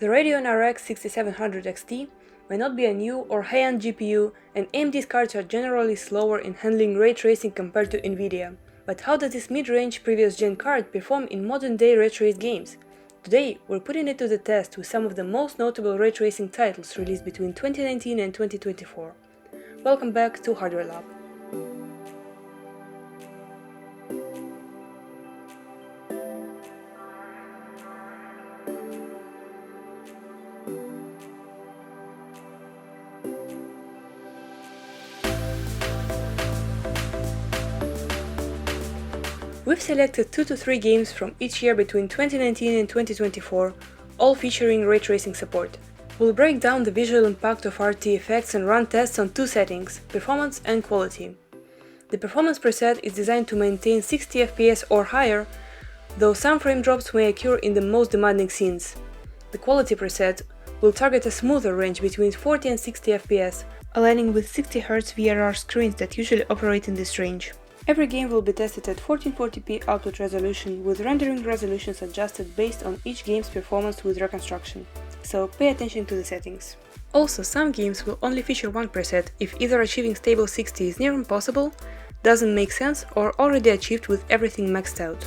The Radeon RX 6700 XT may not be a new or high-end GPU, and AMD's cards are generally slower in handling ray tracing compared to Nvidia. But how does this mid-range previous-gen card perform in modern-day ray traced games? Today, we're putting it to the test with some of the most notable ray tracing titles released between 2019 and 2024. Welcome back to Hardware Lab. We've selected 2 to 3 games from each year between 2019 and 2024, all featuring ray tracing support. We'll break down the visual impact of RT effects and run tests on 2 settings, performance and quality. The performance preset is designed to maintain 60 FPS or higher, though some frame drops may occur in the most demanding scenes. The quality preset will target a smoother range between 40 and 60 FPS, aligning with 60Hz VRR screens that usually operate in this range. Every game will be tested at 1440p output resolution, with rendering resolutions adjusted based on each game's performance with reconstruction, so pay attention to the settings. Also, some games will only feature one preset if either achieving stable 60 is near impossible, doesn't make sense, or already achieved with everything maxed out.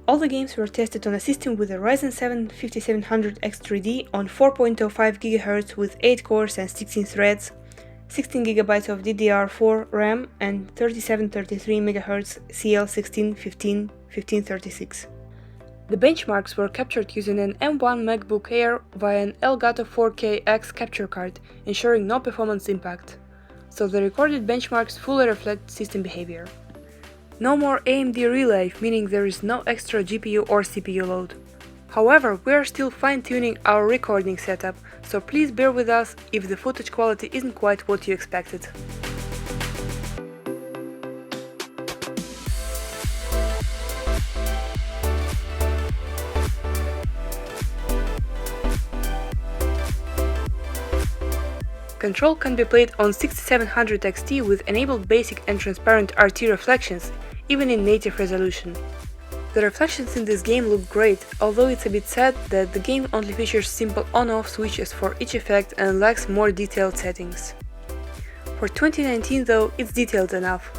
All the games were tested on a system with a Ryzen 7 5700X3D on 4.05 GHz with 8 cores and 16 threads, 16 GB of DDR4 RAM and 3733 MHz CL16-15-1536. The benchmarks were captured using an M1 MacBook Air via an Elgato 4K-X capture card, ensuring no performance impact, so the recorded benchmarks fully reflect system behavior. No more AMD relife, meaning there is no extra GPU or CPU load. However, we are still fine-tuning our recording setup, so please bear with us if the footage quality isn't quite what you expected. Control can be played on 6700 XT with enabled basic and transparent RT reflections, even in native resolution. The reflections in this game look great, although it's a bit sad that the game only features simple on-off switches for each effect and lacks more detailed settings. For 2019 though, it's detailed enough.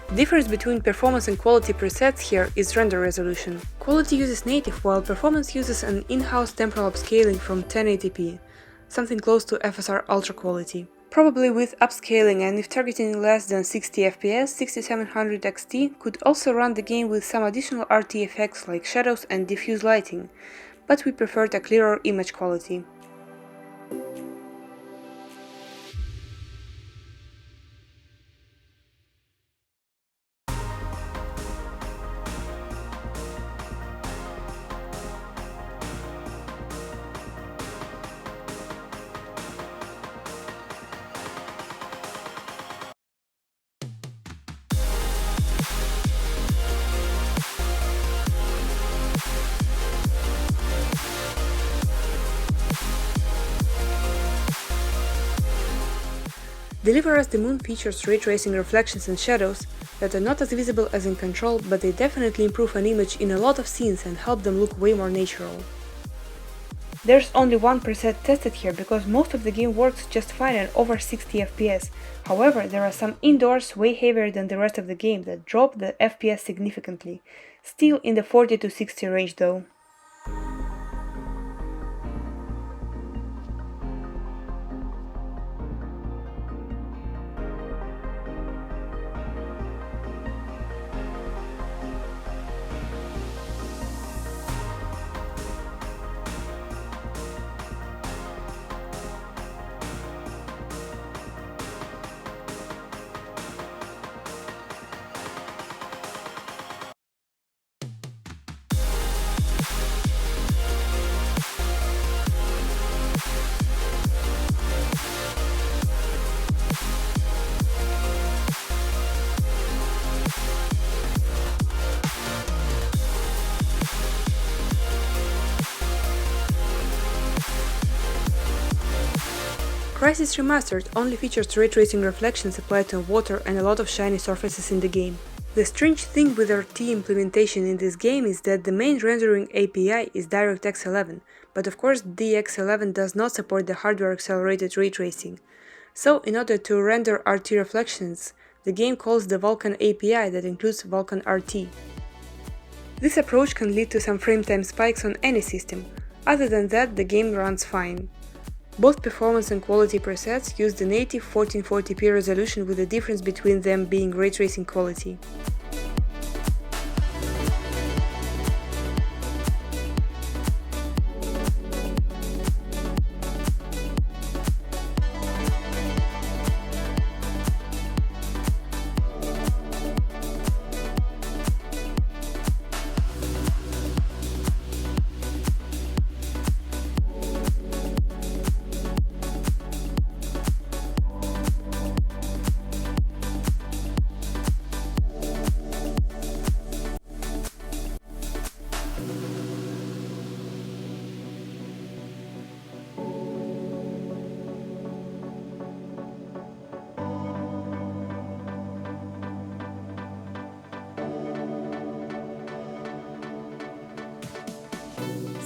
The difference between performance and quality presets here is render resolution. Quality uses native, while performance uses an in-house temporal upscaling from 1080p, something close to FSR Ultra quality. Probably with upscaling, and if targeting less than 60 FPS, 6700 XT could also run the game with some additional RT effects like shadows and diffuse lighting, but we preferred a clearer image quality. Deliver Us the Moon features ray tracing reflections and shadows that are not as visible as in Control, but they definitely improve an image in a lot of scenes and help them look way more natural. There's only one preset tested here because most of the game works just fine at over 60 FPS. However, there are some indoors way heavier than the rest of the game that drop the FPS significantly, still in the 40 to 60 range though. Crysis Remastered only features ray tracing reflections applied to water and a lot of shiny surfaces in the game. The strange thing with RT implementation in this game is that the main rendering API is DirectX 11, but of course DX11 does not support the hardware accelerated ray tracing. So in order to render RT reflections, the game calls the Vulkan API that includes Vulkan RT. This approach can lead to some frame time spikes on any system. Other than that, the game runs fine. Both performance and quality presets use the native 1440p resolution, with the difference between them being ray tracing quality.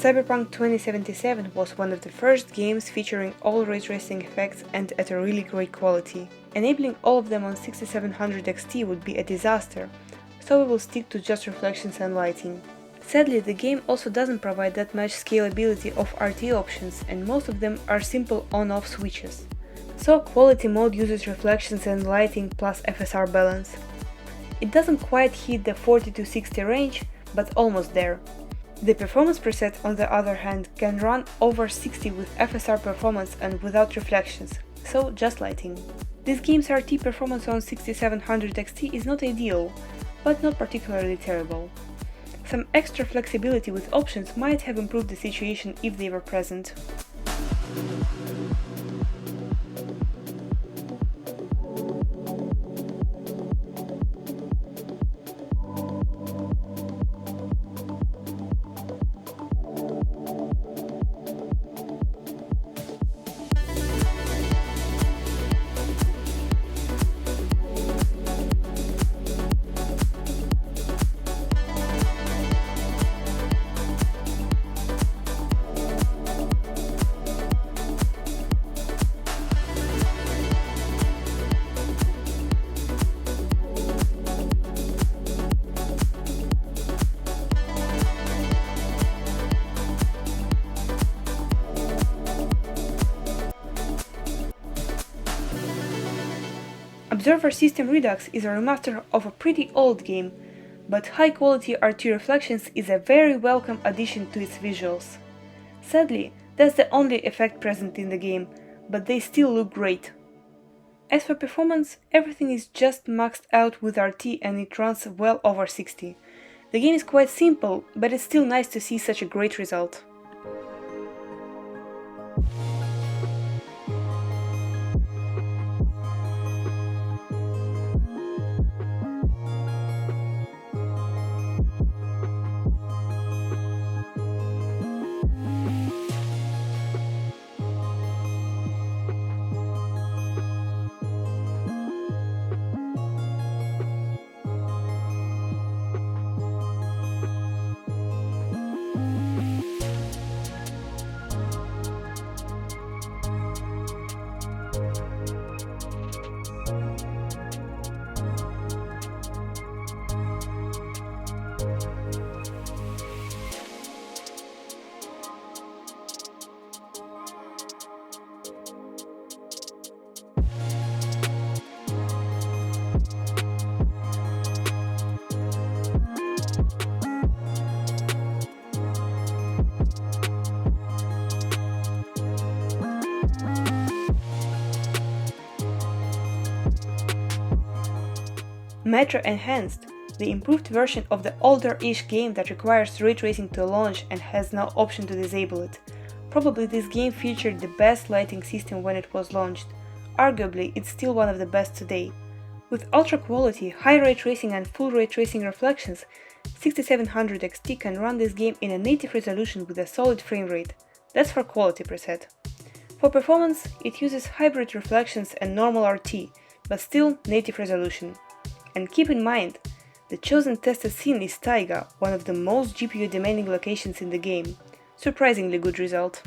Cyberpunk 2077 was one of the first games featuring all ray tracing effects and at a really great quality. Enabling all of them on 6700 XT would be a disaster, so we will stick to just reflections and lighting. Sadly, the game also doesn't provide that much scalability of RT options, and most of them are simple on-off switches. So quality mode uses reflections and lighting plus FSR balance. It doesn't quite hit the 40 to 60 range, but almost there. The performance preset, on the other hand, can run over 60 with FSR performance and without reflections, so just lighting. This game's RT performance on 6700 XT is not ideal, but not particularly terrible. Some extra flexibility with options might have improved the situation if they were present. Observer System Redux is a remaster of a pretty old game, but high-quality RT reflections is a very welcome addition to its visuals. Sadly, that's the only effect present in the game, but they still look great. As for performance, everything is just maxed out with RT and it runs well over 60. The game is quite simple, but it's still nice to see such a great result. Metro Enhanced, the improved version of the older-ish game that requires ray tracing to launch and has no option to disable it. Probably this game featured the best lighting system when it was launched. Arguably, it's still one of the best today. With ultra quality, high ray tracing and full ray tracing reflections, 6700 XT can run this game in a native resolution with a solid frame rate. That's for quality preset. For performance, it uses hybrid reflections and normal RT, but still native resolution. And keep in mind, the chosen tested scene is Taiga, one of the most GPU demanding locations in the game. Surprisingly good result.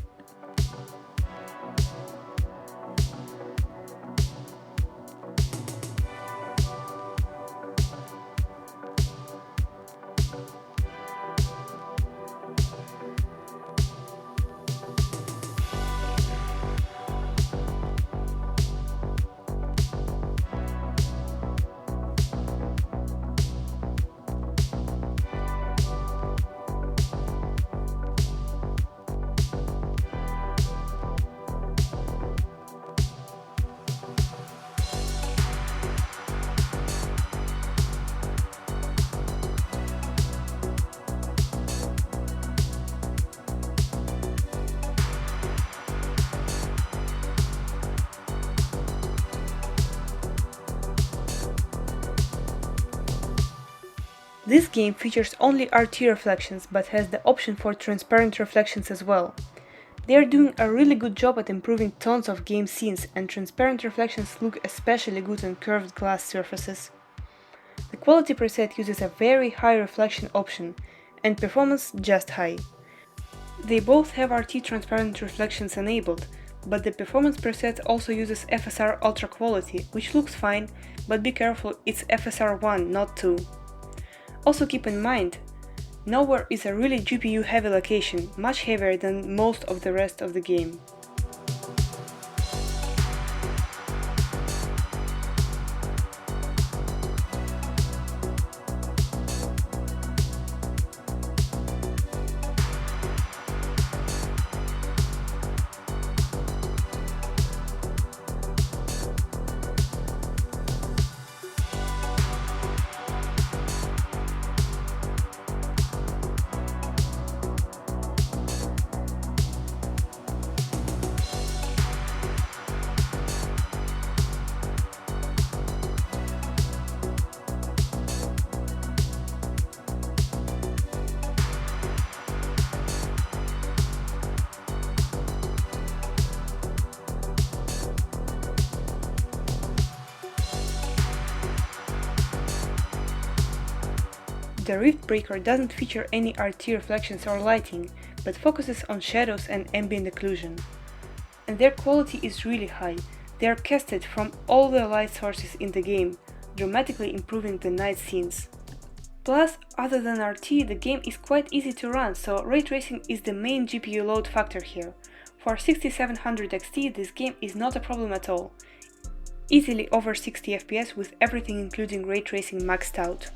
This game features only RT reflections but has the option for transparent reflections as well. They are doing a really good job at improving tons of game scenes, and transparent reflections look especially good on curved glass surfaces. The quality preset uses a very high reflection option, and performance just high. They both have RT transparent reflections enabled, but the performance preset also uses FSR Ultra Quality, which looks fine, but be careful, it's FSR 1, not 2. Also keep in mind, Nowhere is a really GPU heavy location, much heavier than most of the rest of the game. The Rift Breaker doesn't feature any RT reflections or lighting, but focuses on shadows and ambient occlusion. And their quality is really high. They are casted from all the light sources in the game, dramatically improving the night scenes. Plus, other than RT, the game is quite easy to run, so ray tracing is the main GPU load factor here. For 6700 XT, this game is not a problem at all. Easily over 60 FPS with everything including ray tracing maxed out.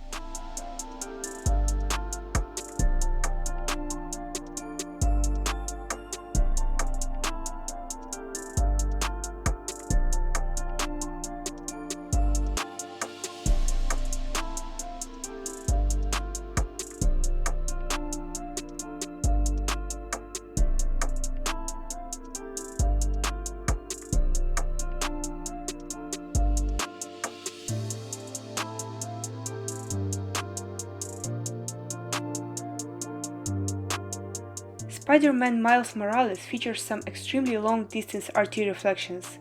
Spider-Man Miles Morales features some extremely long-distance RT reflections.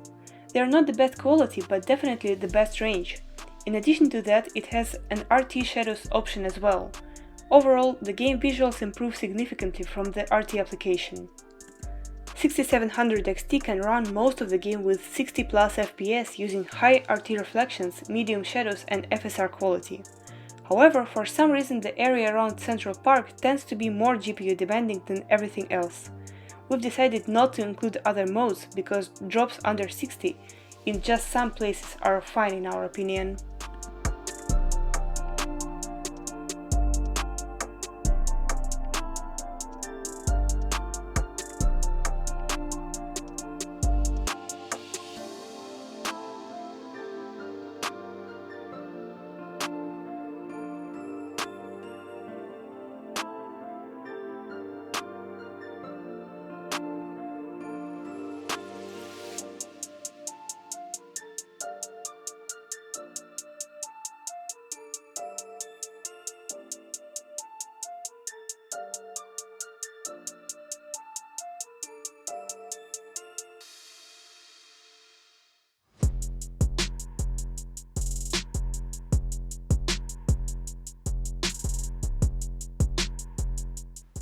They are not the best quality, but definitely the best range. In addition to that, it has an RT shadows option as well. Overall, the game visuals improve significantly from the RT application. 6700 XT can run most of the game with 60 plus FPS using high RT reflections, medium shadows and FSR quality. However, for some reason the area around Central Park tends to be more GPU demanding than everything else. We've decided not to include other modes because drops under 60 in just some places are fine in our opinion.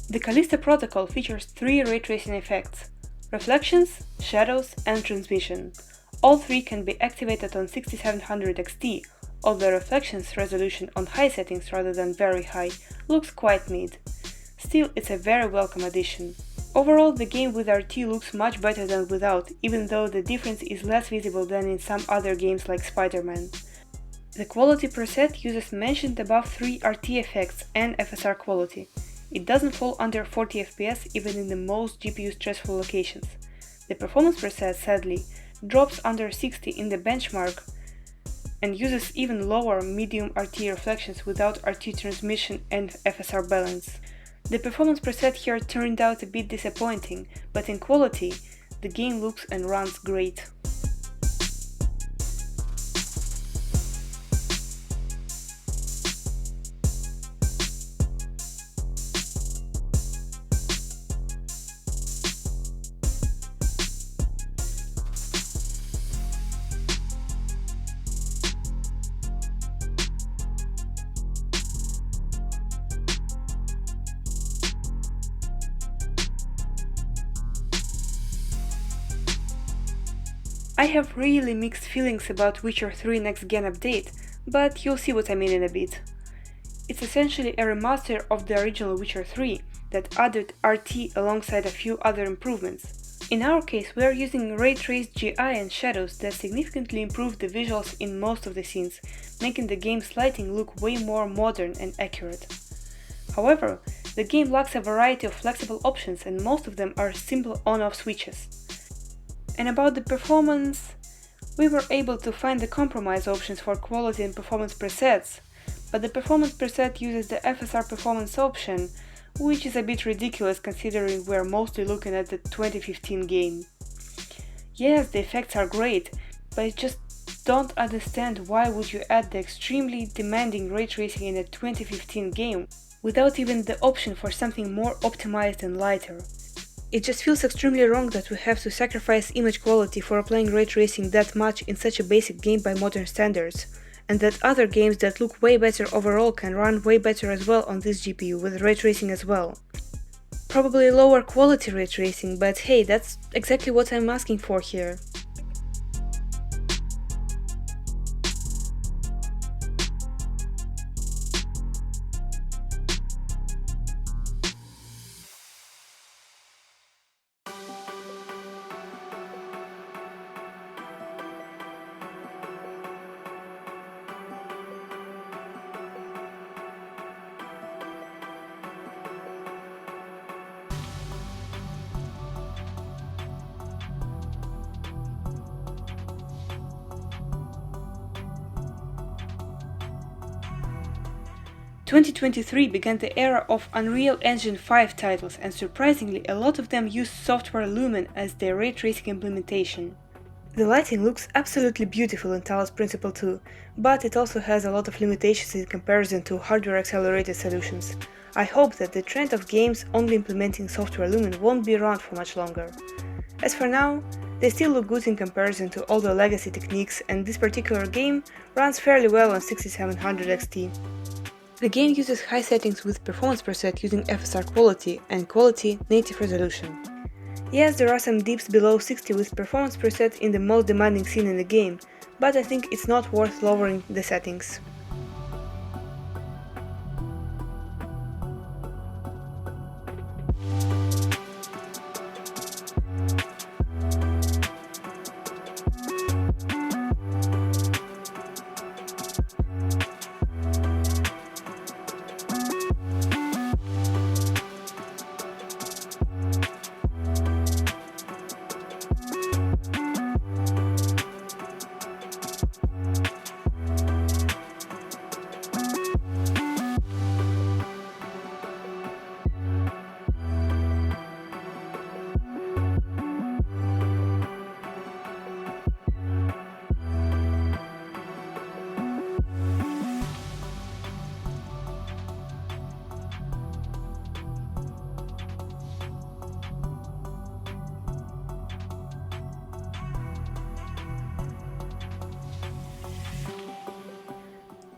The Callisto protocol features three ray tracing effects: reflections, shadows, and transmission. All three can be activated on 6700 XT, although reflections resolution on high settings rather than very high looks quite mid. Still, it's a very welcome addition. Overall, the game with RT looks much better than without, even though the difference is less visible than in some other games like Spider-Man. The quality preset uses mentioned above 3 RT effects and FSR quality. It doesn't fall under 40 FPS even in the most GPU stressful locations. The performance preset, sadly, drops under 60 in the benchmark and uses even lower medium RT reflections without RT transmission and FSR balance. The performance preset here turned out a bit disappointing, but in quality, the game looks and runs great. I have really mixed feelings about Witcher 3 Next Gen update, but you'll see what I mean in a bit. It's essentially a remaster of the original Witcher 3 that added RT alongside a few other improvements. In our case, we are using ray-traced GI and shadows that significantly improve the visuals in most of the scenes, making the game's lighting look way more modern and accurate. However, the game lacks a variety of flexible options and most of them are simple on-off switches. And about the performance, we were able to find the compromise options for quality and performance presets, but the performance preset uses the FSR performance option, which is a bit ridiculous considering we're mostly looking at the 2015 game. Yes, the effects are great, but I just don't understand why would you add the extremely demanding ray tracing in a 2015 game without even the option for something more optimized and lighter. It just feels extremely wrong that we have to sacrifice image quality for applying ray tracing that much in such a basic game by modern standards, and that other games that look way better overall can run way better as well on this GPU with ray tracing as well. Probably lower quality ray tracing, but hey, that's exactly what I'm asking for here. "2023 began the era of Unreal Engine 5 titles, and surprisingly, a lot of them use Software Lumen as their ray tracing implementation. The lighting looks absolutely beautiful in Talos Principle 2, but it also has a lot of limitations in comparison to hardware-accelerated solutions. I hope that the trend of games only implementing Software Lumen won't be around for much longer. As for now, they still look good in comparison to older legacy techniques, and this particular game runs fairly well on 6700 XT. The game uses high settings with performance preset using FSR quality and quality native resolution. Yes, there are some dips below 60 with performance preset in the most demanding scene in the game, but I think it's not worth lowering the settings.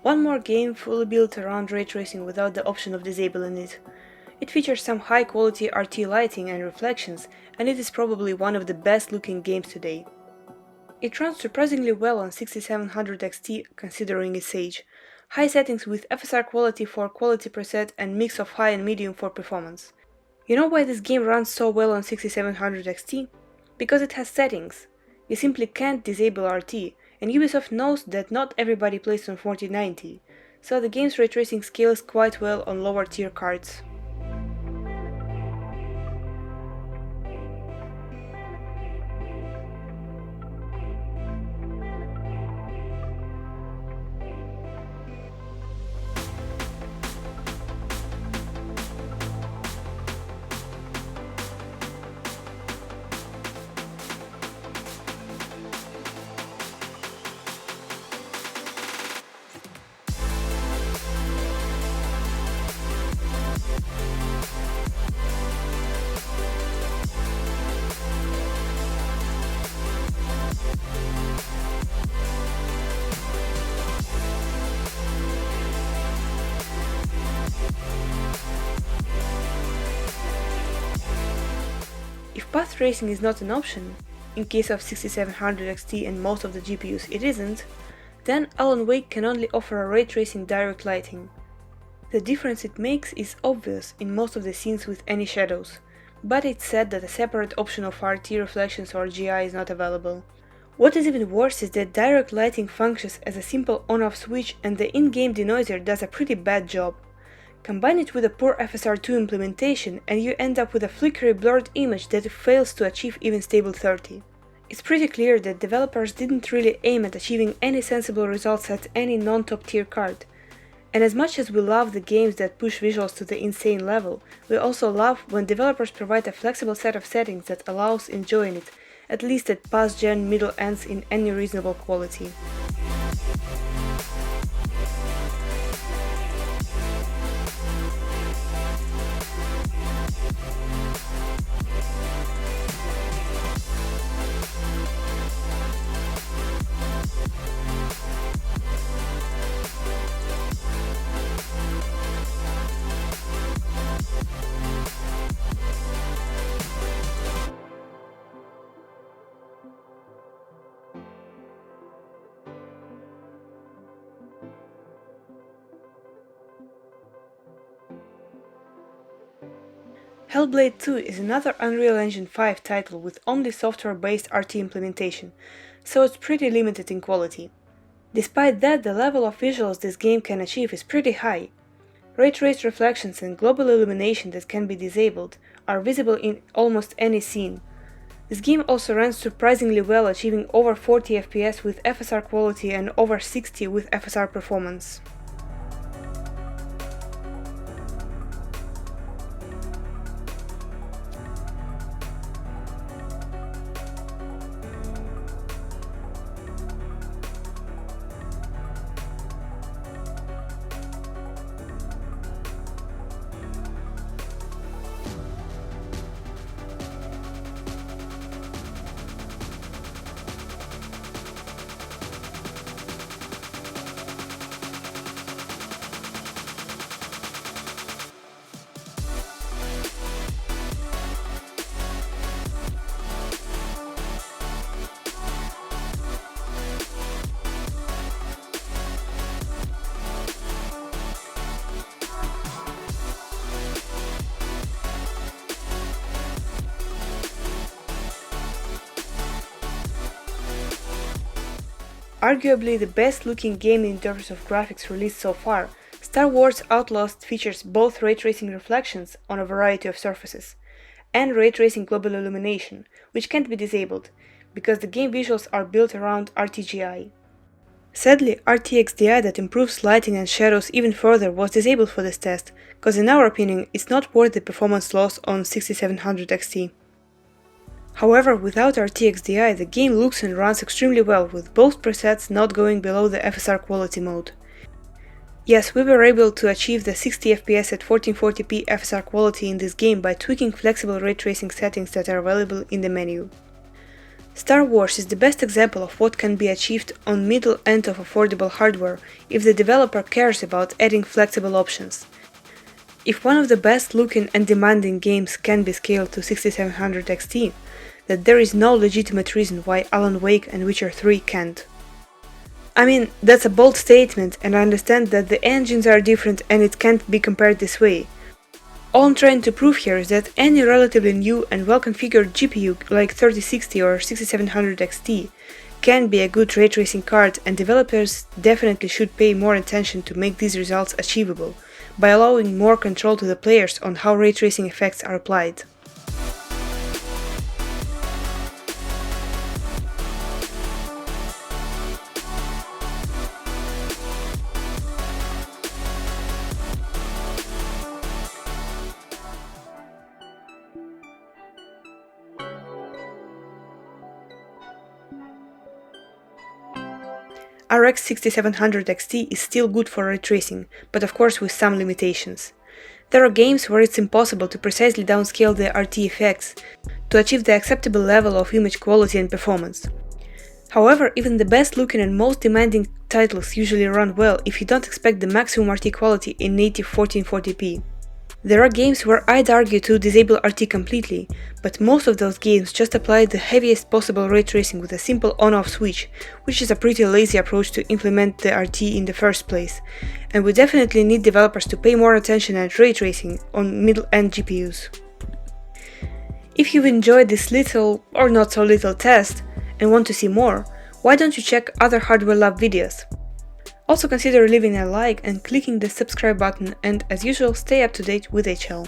One more game fully built around ray tracing without the option of disabling it. It It features some high-quality RT lighting and reflections, and it is probably one of the best-looking games today. It runs surprisingly well on 6700 XT considering its age, high settings with FSR quality for quality preset and mix of high and medium for performance. You know why this game runs so well on 6700 XT? Because it has settings. You simply can't disable RT, and Ubisoft knows that not everybody plays on 4090, so the game's ray tracing scales quite well on lower tier cards. If path tracing is not an option, in case of 6700 XT and most of the GPUs it isn't, then Alan Wake can only offer a ray tracing direct lighting. The difference it makes is obvious in most of the scenes with any shadows, but it's said that a separate option of RT reflections or GI is not available. What is even worse is that direct lighting functions as a simple on-off switch and the in-game denoiser does a pretty bad job. Combine it with a poor FSR2 implementation and you end up with a flickery blurred image that fails to achieve even stable 30. It's pretty clear that developers didn't really aim at achieving any sensible results at any non-top tier card. And as much as we love the games that push visuals to the insane level, we also love when developers provide a flexible set of settings that allows enjoying it, at least at past-gen middle ends in any reasonable quality. Hellblade 2 is another Unreal Engine 5 title with only software-based RT implementation, so it's pretty limited in quality. Despite that, the level of visuals this game can achieve is pretty high. Ray-traced reflections and global illumination that can be disabled are visible in almost any scene. This game also runs surprisingly well, achieving over 40 FPS with FSR quality and over 60 with FSR performance. Arguably the best looking game in terms of graphics released so far, Star Wars Outlaws features both ray tracing reflections on a variety of surfaces, and ray tracing global illumination, which can't be disabled, because the game visuals are built around RTGI. Sadly, RTXDI that improves lighting and shadows even further was disabled for this test, cause in our opinion it's not worth the performance loss on 6700 XT. However, without RTXDI, the game looks and runs extremely well, with both presets not going below the FSR quality mode. Yes, we were able to achieve the 60 FPS at 1440p FSR quality in this game by tweaking flexible ray tracing settings that are available in the menu. Star Wars is the best example of what can be achieved on middle end of affordable hardware if the developer cares about adding flexible options. if one of the best looking and demanding games can be scaled to 6700 XT, that there is no legitimate reason why Alan Wake and Witcher 3 can't. I mean, that's a bold statement, and I understand that the engines are different and it can't be compared this way. All I'm trying to prove here is that any relatively new and well-configured GPU like 3060 or 6700 XT can be a good ray tracing card, and developers definitely should pay more attention to make these results achievable, by allowing more control to the players on how ray tracing effects are applied. RX 6700 XT is still good for ray tracing, but of course with some limitations. There are games where it's impossible to precisely downscale the RT effects to achieve the acceptable level of image quality and performance. However, even the best looking and most demanding titles usually run well if you don't expect the maximum RT quality in native 1440p. There are games where I'd argue to disable RT completely, but most of those games just apply the heaviest possible ray tracing with a simple on-off switch, which is a pretty lazy approach to implement the RT in the first place, and we definitely need developers to pay more attention at ray tracing on middle-end GPUs. If you've enjoyed this little or not so little test and want to see more, why don't you check other Hardware Lab videos? Also consider leaving a like and clicking the subscribe button, and as usual stay up to date with HL.